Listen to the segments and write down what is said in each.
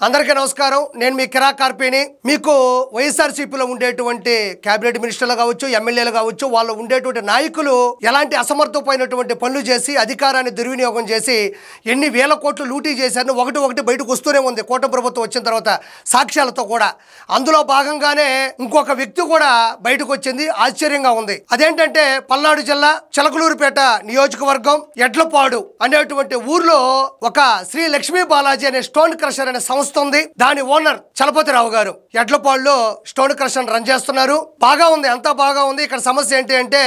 అందరికీ నమస్కారం. నేను మీ కిరా కార్పేని. మీకు వైఎస్ఆర్సీపీలో ఉండేటువంటి క్యాబినెట్ మినిస్టర్లు కావచ్చు, ఎమ్మెల్యేలు కావచ్చు, వాళ్ళు ఉండేటువంటి నాయకులు ఎలాంటి అసమర్థమైనటువంటి పనులు చేసి అధికారాన్ని దుర్వినియోగం చేసి ఎన్ని వేల కోట్లు లూటీ చేశారని ఒకటి బయటకు వస్తూనే ఉంది కూటమి ప్రభుత్వం వచ్చిన తర్వాత సాక్ష్యాలతో కూడా. అందులో భాగంగానే ఇంకొక వ్యక్తి కూడా బయటకు వచ్చింది. ఆశ్చర్యంగా ఉంది. అదేంటంటే పల్నాడు జిల్లా చిలకలూరుపేట నియోజకవర్గం ఎడ్లపాడు అనేటువంటి ఊర్లో ఒక శ్రీ లక్ష్మీ బాలాజీ అనే స్టోన్ క్రషర్ అనే సంస్థ ఉంది. దాని ఓనర్ చలపతిరావు గారు ఎడ్లపాడులో స్టోన్ క్రషర్ రన్ చేస్తున్నారు. బాగా ఉంది, అంతా బాగా ఉంది. ఇక్కడ సమస్య ఏంటి అంటే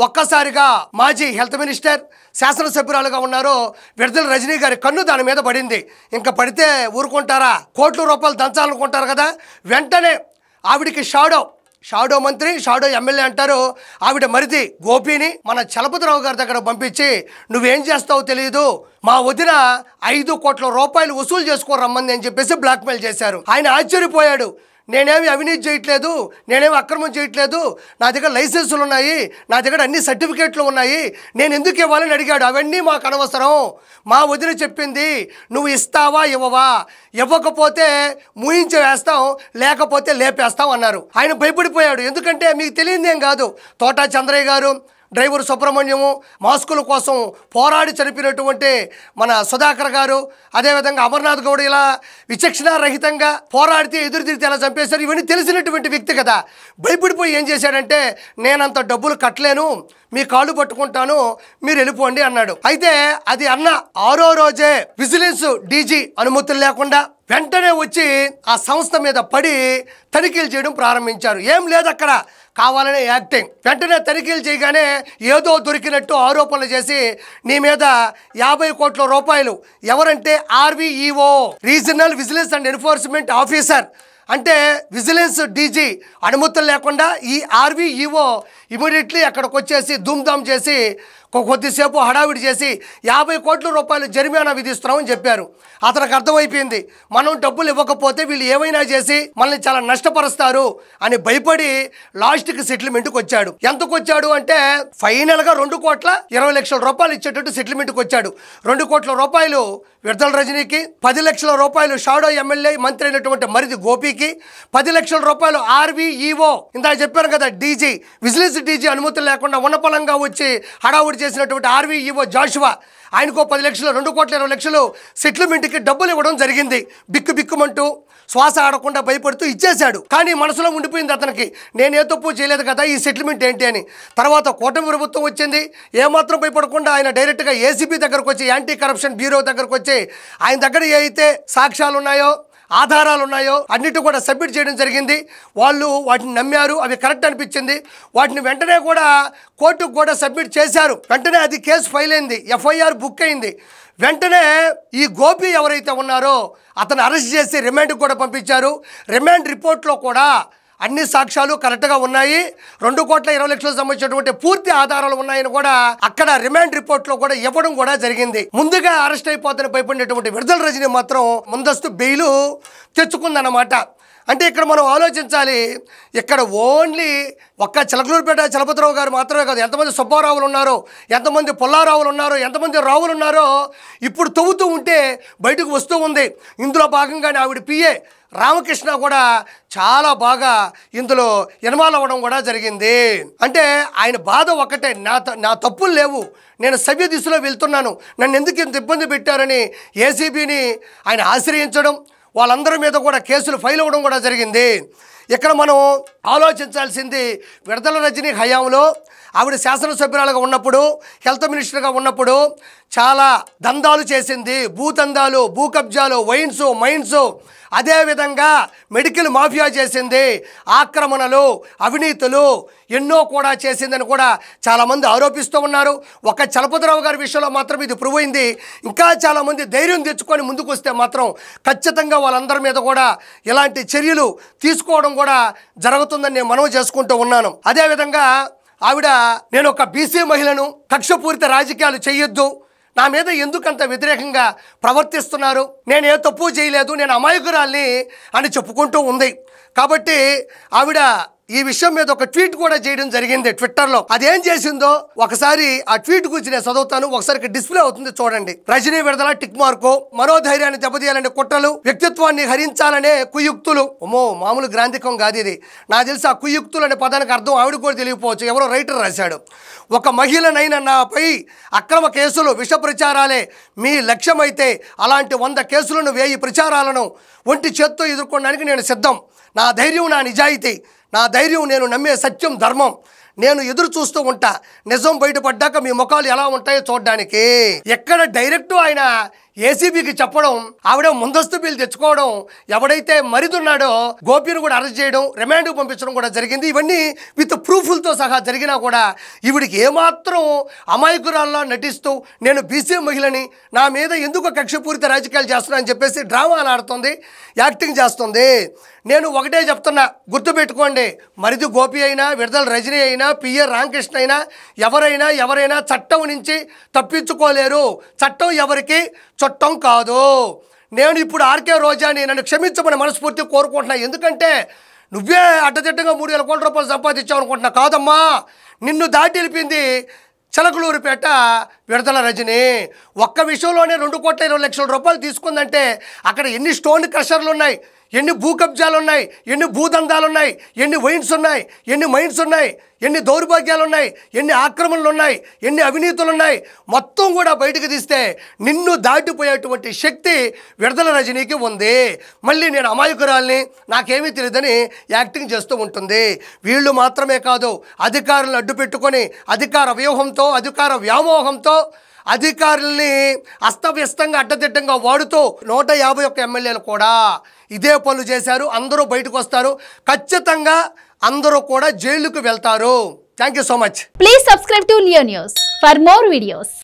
ఒక్కసారిగా మాజీ హెల్త్ మినిస్టర్ శాసనసభ్యురాలుగా ఉన్నారు విడుదల రజనీ గారి కన్ను దాని మీద పడింది. ఇంకా పడితే ఊరుకుంటారా? కోట్ల రూపాయలు దంచాలనుకుంటారు కదా. వెంటనే ఆవిడికి షాడో మంత్రి, షాడో ఎమ్మెల్యే అంటారు, ఆవిడ మరిది గోపిని మన చలపతిరావు గారి దగ్గర పంపించి నువ్వేం చేస్తావో తెలియదు, మా వదిన 5 కోట్ల రూపాయలు వసూలు చేసుకోరమ్మంది అని చెప్పేసి బ్లాక్మెయిల్ చేశారు. ఆయన ఆశ్చర్యపోయాడు. నేనేమి అవినీతి చేయట్లేదు, నేనేమి అక్రమం చేయట్లేదు, నా దగ్గర లైసెన్సులు ఉన్నాయి, నా దగ్గర అన్ని సర్టిఫికేట్లు ఉన్నాయి, నేను ఎందుకు ఇవ్వాలని అడిగాడు. అవన్నీ మాకు అనవసరం, మా వదిన చెప్పింది, నువ్వు ఇస్తావా ఇవ్వవా, ఇవ్వకపోతే ముయించి వేస్తాం, లేకపోతే లేపేస్తాం అన్నారు. ఆయన భయపడిపోయాడు. ఎందుకంటే మీకు తెలియదేం కాదు, తోటా చంద్రయ్య గారు, డ్రైవర్ సుబ్రహ్మణ్యము, మాస్కుల కోసం పోరాడి చనిపోయినటువంటి మన సుధాకర్ గారు, అదేవిధంగా అమర్నాథ్ గౌడ్ ఇలా విచక్షణారహితంగా పోరాడితే ఎదురుతిరిగితే ఎలా చంపేశారు, ఇవన్నీ తెలిసినటువంటి వ్యక్తి కదా. భయపడిపోయి ఏం చేశాడంటే నేనంత డబ్బులు కట్టలేను, మీ కాళ్ళు పట్టుకుంటాను, మీరు వెళ్ళిపోండి అన్నాడు. అయితే అది అన్న 6వ రోజే విజిలెన్స్ డీజీ అనుమతులు లేకుండా వెంటనే వచ్చి ఆ సంస్థ మీద పడి తనిఖీలు చేయడం ప్రారంభించారు. ఏం లేదు అక్కడ, కావాలనే యాక్టింగ్. వెంటనే తనిఖీలు చేయగానే ఏదో దొరికినట్టు ఆరోపణలు చేసి నీ మీద 50 కోట్ల రూపాయలు, ఎవరంటే RVEO regional vigilance and enforcement officer, అంటే విజిలెన్స్ డీజీ అనుమతులు లేకుండా ఈ RVEO ఇమీడియట్లీ అక్కడికి వచ్చేసి ధూమ్ధామ్ చేసి కొద్దిసేపు హడావిడి చేసి 50 కోట్ల రూపాయలు జరిమానా విధిస్తున్నామని చెప్పారు. అతనికి అర్థమైపోయింది, మనం డబ్బులు ఇవ్వకపోతే వీళ్ళు ఏమైనా చేసి మనల్ని చాలా నష్టపరుస్తారు అని భయపడి లాస్ట్కి సెటిల్మెంట్కి వచ్చాడు. ఎంతకు వచ్చాడు అంటే ఫైనల్గా 2,20,00,000 రూపాయలు ఇచ్చేటట్టు సెటిల్మెంట్కి వచ్చాడు. 2 కోట్ల రూపాయలు విడుదల రజనీకి, 10 లక్షల రూపాయలు షాడో ఎమ్మెల్యే మంత్రి అయినటువంటి మరిది గోపికి, 10 లక్షల రూపాయలు RVEO ఇందాక చెప్పాను కదా డీజీ, విజిలెన్స్ డీజీ అనుమతులు లేకుండా ఉన్నపలంగా వచ్చి హడావుడి చేసినటువంటి RVEO జాషువా, ఆయనకో 10 లక్షలు, 2,20,00,000 సెటిల్మెంట్కి డబ్బులు ఇవ్వడం జరిగింది. బిక్కుమంటూ శ్వాస ఆడకుండా భయపడుతూ ఇచ్చేశాడు. కానీ మనసులో ఉండిపోయింది అతనికి, నేనే తప్పు చేయలేదు కదా, ఈ సెటిల్మెంట్ ఏంటి అని. తర్వాత కూటమి ప్రభుత్వం వచ్చింది. ఏమాత్రం భయపడకుండా ఆయన డైరెక్ట్గా ఏసీబీ దగ్గరకు వచ్చి, యాంటీ కరప్షన్ బ్యూరో దగ్గరకు వచ్చి ఆయన దగ్గర ఏ అయితే సాక్ష్యాలు ఉన్నాయో, ఆధారాలు ఉన్నాయో అన్నిటి కూడా సబ్మిట్ చేయడం జరిగింది. వాళ్ళు వాటిని నమ్మారు, అవి కరెక్ట్ అనిపించింది. వాటిని వెంటనే కూడా కోర్టుకు కూడా సబ్మిట్ చేశారు. వెంటనే అది కేసు ఫైల్ అయింది, FIR బుక్ అయింది. వెంటనే ఈ గోపి ఎవరైతే ఉన్నారో అతను అరెస్ట్ చేసి రిమాండ్కి కూడా పంపించారు. రిమాండ్ రిపోర్ట్లో కూడా అన్ని సాక్ష్యాలు కరెక్ట్గా ఉన్నాయి, 2,20,00,000 సంబంధించినటువంటి పూర్తి ఆధారాలు ఉన్నాయని కూడా అక్కడ రిమాండ్ రిపోర్ట్లో కూడా ఇవ్వడం కూడా జరిగింది. ముందుగా అరెస్ట్ అయిపోతాను భయపడినటువంటి విడుదల రజనీ మాత్రం ముందస్తు బెయిలు తెచ్చుకుందన్నమాట. అంటే ఇక్కడ మనం ఆలోచించాలి, ఇక్కడ ఓన్లీ ఒక్క చిలకలూరుపేట చలపతిరావు గారు మాత్రమే కాదు, ఎంతమంది సుబ్బారావులు ఉన్నారో, ఎంతమంది పుల్లారావులు ఉన్నారో, ఎంతమంది రావులు ఉన్నారో ఇప్పుడు తవ్వుతూ ఉంటే బయటకు వస్తూ ఉంది. ఇందులో భాగంగానే ఆవిడ PA రామకృష్ణ కూడా చాలా బాగా ఇందులో ఇన్వాల్వ్ అవ్వడం కూడా జరిగింది. అంటే ఆయన బాధ ఒక్కటే, నా తప్పులు లేవు, నేను సవ్య దిశలో వెళ్తున్నాను, నన్ను ఎందుకు ఇంత ఇబ్బంది పెట్టారని ఏసీబీని ఆయన ఆశ్రయించడం, వాళ్ళందరి మీద కూడా కేసులు ఫైల్ అవ్వడం కూడా జరిగింది. ఇక్కడ మనం ఆలోచించాల్సింది, విడుదల రజనీ హయాంలో ఆవిడ శాసనసభ్యురాలుగా ఉన్నప్పుడు, హెల్త్ మినిస్టర్గా ఉన్నప్పుడు చాలా దందాలు చేసింది. భూదందాలు, భూ కబ్జాలు, వైన్స్, మైన్స్, అదేవిధంగా మెడికల్ మాఫియా చేసింది, ఆక్రమణలు, అవినీతులు ఎన్నో కూడా చేసిందని కూడా చాలామంది ఆరోపిస్తూ ఉన్నారు. ఒక చలపతిరావు గారి విషయంలో మాత్రం ఇది ప్రూవ్ అయింది. ఇంకా చాలామంది ధైర్యం తెచ్చుకొని ముందుకు వస్తే మాత్రం ఖచ్చితంగా వాళ్ళందరి మీద కూడా ఇలాంటి చర్యలు తీసుకోవడం కూడా జరుగుతుందని నేను మనవి చేసుకుంటూ ఉన్నాను. అదేవిధంగా ఆవిడ, నేను ఒక BC మహిళను, కక్షపూరిత రాజకీయాలు చేయొద్దు, నా మీద ఎందుకంత వ్యతిరేకంగా ప్రవర్తిస్తున్నారు, నేను ఏ తప్పు చేయలేదు, నేను అమాయకురాల్ని అని చెప్పుకుంటూ ఉంది. కాబట్టి ఆవిడ ఈ విషయం మీద ఒక ట్వీట్ కూడా చేయడం జరిగింది ట్విట్టర్లో. అదేం చేసిందో ఒకసారి ఆ ట్వీట్ గురించి నేను చదువుతాను, ఒకసారి డిస్ప్లే అవుతుంది చూడండి. రజనీ విడుదల టిక్ మార్కు, మనోధైర్యాన్ని దెబ్బతీయాలనే కుట్రలు, వ్యక్తిత్వాన్ని హరించాలనే కుయుక్తులు. అమ్మో, మామూలు గ్రాంధికం కాదు ఇది. నాకు తెలిసి ఆ కుయుక్తులు అనే పదానికి అర్థం ఆవిడ కూడా తెలియకపోవచ్చు, ఎవరో రైటర్ రాశాడు. ఒక మహిళనైన నాపై అక్రమ కేసులు, విష ప్రచారాలే మీ లక్ష్యమైతే అలాంటి 100 కేసులను, 1000 ప్రచారాలను ఒంటి చేత్తో ఎదుర్కోవడానికి నేను సిద్ధం. నా ధైర్యం, నా నిజాయితీ, నా ధైర్యం, నేను నమ్మే సత్యం, ధర్మం. నేను ఎదురు చూస్తూ ఉంటా నిజం బయటపడ్డాక మీ ముఖాలు ఎలా ఉంటాయో చూడడానికి. ఎక్కడ డైరెక్ట్ ఆయన ఏసీబీకి చెప్పడం, ఆవిడ ముందస్తు బిల్లు తెచ్చుకోవడం, ఎవడైతే మరిదున్నాడో గోపిని కూడా అరెస్ట్ చేయడం, రిమాండ్కు పంపించడం కూడా జరిగింది. ఇవన్నీ విత్ ప్రూఫ్లతో సహా జరిగినా కూడా ఈవిడికి ఏమాత్రం అమాయకురాల్లా నటిస్తూ నేను బీసీ మహిళని, నా మీద ఎందుకు కక్షపూరిత రాజకీయాలు చేస్తున్నా అని చెప్పేసి డ్రామాలు ఆడుతుంది, యాక్టింగ్ చేస్తుంది. నేను ఒకటే చెప్తున్నా, గుర్తుపెట్టుకోండి, మరిది గోపి అయినా, విడుదల రజనీ అయినా, పిఏ రామకృష్ణ అయినా, ఎవరైనా చట్టం నుంచి తప్పించుకోలేరు. చట్టం ఎవరికి చట్టం కాదు. నేను ఇప్పుడు ఆర్కే రోజాని నన్ను క్షమించమని మనస్ఫూర్తిగా కోరుకుంటున్నా. ఎందుకంటే నువ్వే అడ్డదిడ్డంగా 3,000 కోట్ల రూపాయలు సంపాదించావు అనుకుంటున్నా. కాదమ్మా, నిన్ను దాటి వెళ్ళిపోయింది చిలకలూరుపేట విడుదల రజనీ. ఒక్క విషయంలోనే 2,20,00,000 రూపాయలు తీసుకుందంటే అక్కడ ఎన్ని స్టోన్ క్రషర్లు ఉన్నాయి, ఎన్ని భూ కబ్జాలు ఉన్నాయి, ఎన్ని భూదందాలు ఉన్నాయి, ఎన్ని వైన్స్ ఉన్నాయి, ఎన్ని మైన్స్ ఉన్నాయి, ఎన్ని దౌర్భాగ్యాలు ఉన్నాయి, ఎన్ని ఆక్రమణలు ఉన్నాయి, ఎన్ని అవినీతులు ఉన్నాయి, మొత్తం కూడా బయటకు తీస్తే నిన్ను దాటిపోయేటువంటి శక్తి విడుదల రజనీకి ఉంది. మళ్ళీ నేను అమాయకురాల్ని, నాకేమీ తెలియదని యాక్టింగ్ చేస్తూ ఉంటుంది. వీళ్ళు మాత్రమే కాదు, అధికారులను అడ్డు పెట్టుకొని అధికార వ్యూహంతో, అధికార వ్యామోహంతో అధికారుల్ని అస్తవ్యస్తంగా అడ్డదిడ్డంగా వాడుతూ 151 ఎమ్మెల్యేలు కూడా ఇదే పనులు చేశారు. అందరూ బయటకు వస్తారు, ఖచ్చితంగా అందరూ కూడా జైలుకు వెళ్తారు. Thank you so much. Please subscribe to Leo news for more videos.